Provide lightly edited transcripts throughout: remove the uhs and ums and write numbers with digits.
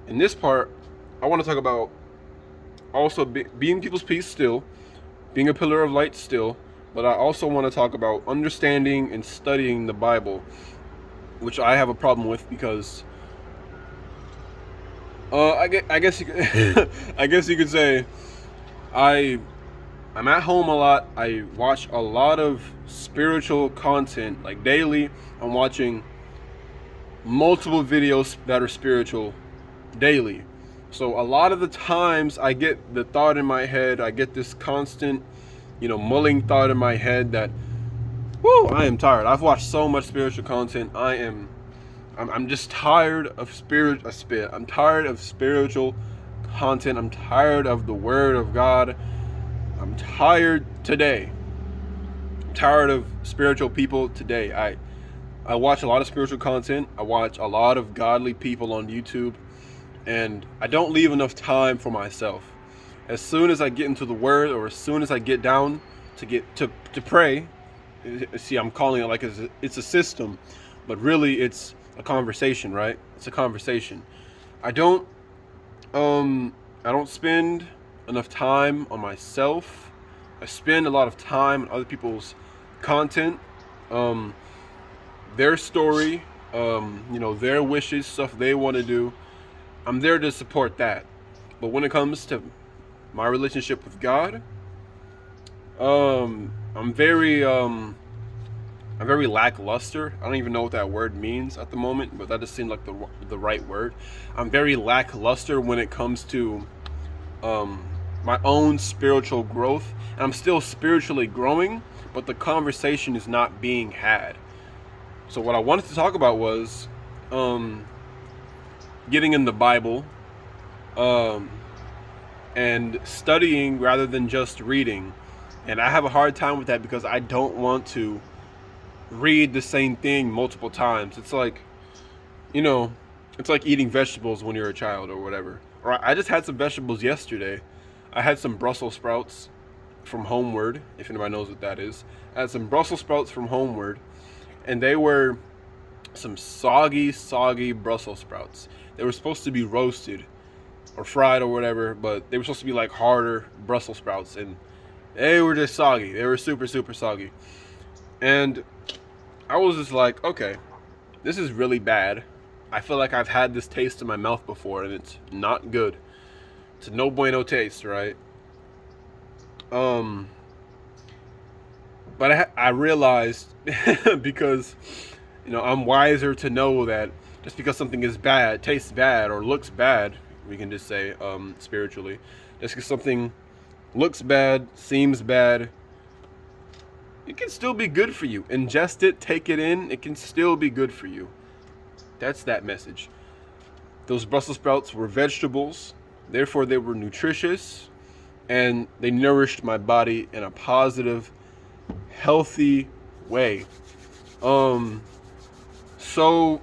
In this part, I want to talk about also being people's peace still, being a pillar of light still, but I also want to talk about understanding and studying the Bible, which I have a problem with because I guess you could, I guess you could say I I'm at home a lot. I watch a lot of spiritual content like daily. I'm watching multiple videos that are spiritual daily. So a lot of the times I get the thought in my head, I get this constant, mulling thought in my head that, whoo, I am tired. I've watched so much spiritual content. I'm just tired of I'm tired of spiritual content. I'm tired of the word of God. I'm tired today. I'm tired of spiritual people today. I watch a lot of spiritual content. I watch a lot of godly people on YouTube, and I don't leave enough time for myself. As soon as I get into the word, or as soon as I get down to get to pray, see, I'm calling it like it's a system, but really it's a conversation, right? It's a conversation. I don't I don't spend enough time on myself. I spend a lot of time on other people's content, um, their story, their wishes, stuff they want to do. I'm there to support that. But when it comes to my relationship with God, I'm very lackluster. I don't even know what that word means at the moment, but that just seemed like the right word. I'm very lackluster when it comes to um, my own spiritual growth, and I'm still spiritually growing, but the conversation is not being had. So what I wanted to talk about was um, getting in the Bible, um, and studying rather than just reading. And I have a hard time with that because I don't want to read the same thing multiple times. You know, it's like eating vegetables when you're a child or whatever. Or I just had some vegetables yesterday. I had some Brussels sprouts from Homeward, if anybody knows what that is. I had some Brussels sprouts from Homeward, and they were some soggy Brussels sprouts. They were supposed to be roasted or fried or whatever, but they were supposed to be like harder Brussels sprouts, and they were just soggy. They were super soggy. And I was just like, okay, this is really bad. I feel like I've had this taste in my mouth before, and it's not good. It's a no bueno taste, right? Um, but I realized because I'm wiser to know that just because something is bad, tastes bad, or looks bad, we can just say spiritually, just because something looks bad, seems bad, it can still be good for you. Ingest it, take it in, it can still be good for you. That's that message. Those Brussels sprouts were vegetables, therefore they were nutritious, and they nourished my body in a positive, healthy way. Um, so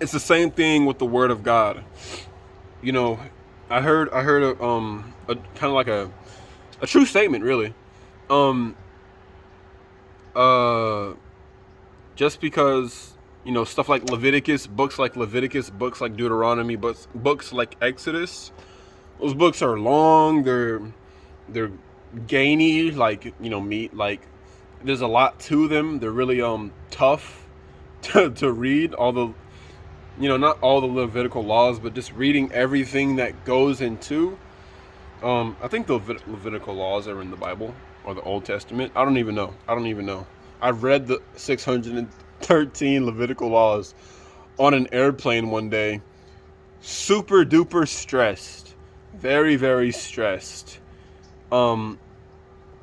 it's the same thing with the Word of God. You know, I heard a kind of like a true statement, really. Um, uh, just because stuff like Leviticus, books like Deuteronomy, books like Exodus, those books are long. They're gainy, like meat. Like there's a lot to them. They're really tough to read. All the not all the Levitical laws, but just reading everything that goes into. I think the Levitical laws are in the Bible or the Old Testament. I don't even know. I've read the 613 Levitical laws on an airplane one day. Super duper stressed. Very stressed. Um,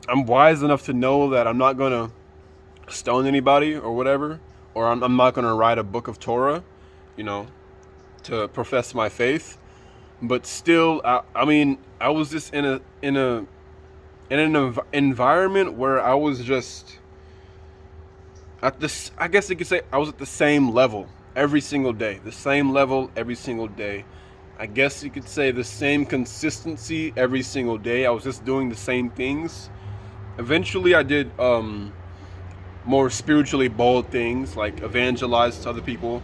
I'm wise enough to know that I'm not gonna stone anybody or whatever, or I'm not gonna write a book of Torah, you know, to profess my faith. But still, I mean, I was just in an environment where I was just at this. I guess you could say I was at the same level every single day, the same level every single day. I guess you could say the same consistency every single day. I was just doing the same things. Eventually, I did more spiritually bold things like evangelize to other people,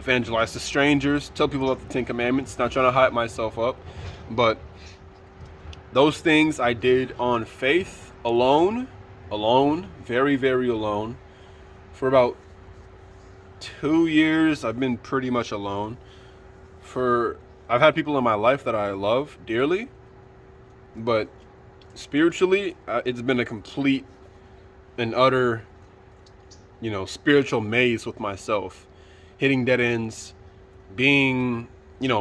evangelize to strangers, tell people about the Ten Commandments. Not trying to hype myself up, but those things I did on faith alone, very, very alone. For about 2 years, I've been pretty much alone. I've had people in my life that I love dearly, but spiritually, it's been a complete and utter, spiritual maze with myself, hitting dead ends, being,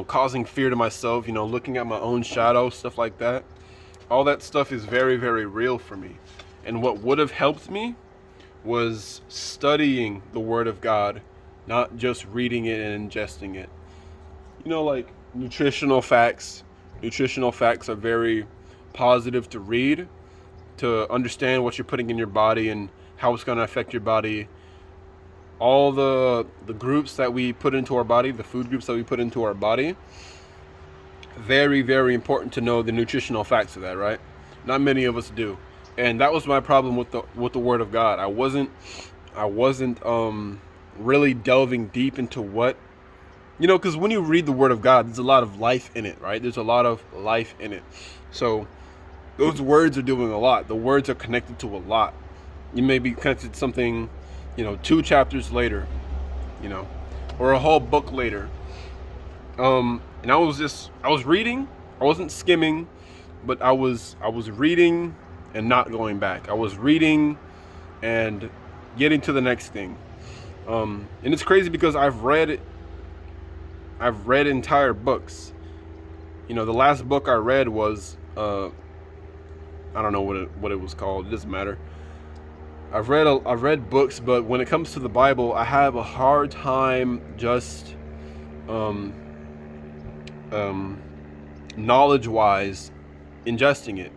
causing fear to myself, looking at my own shadow, stuff like that. All that stuff is very, very real for me. And what would have helped me was studying the Word of God, not just reading it and ingesting it. Like nutritional facts. Nutritional facts are very positive to read, to understand what you're putting in your body and how it's going to affect your body. All the groups that we put into our body, the food groups that we put into our body, very, very important to know the nutritional facts of that, right? Not many of us do. And that was my problem with the Word of God. I wasn't really delving deep into what, because when you read the Word of God, there's a lot of life in it, right? There's a lot of life in it. So those words are doing a lot. The words are connected to a lot. You may be connected to something, 2 chapters later, or a whole book later. And I was reading. I wasn't skimming, but I was reading and not going back. I was reading and getting to the next thing. And it's crazy because I've read entire books. The last book I read was I don't know what it was called. It doesn't matter. I've read books, but when it comes to the Bible, I have a hard time just knowledge-wise ingesting it.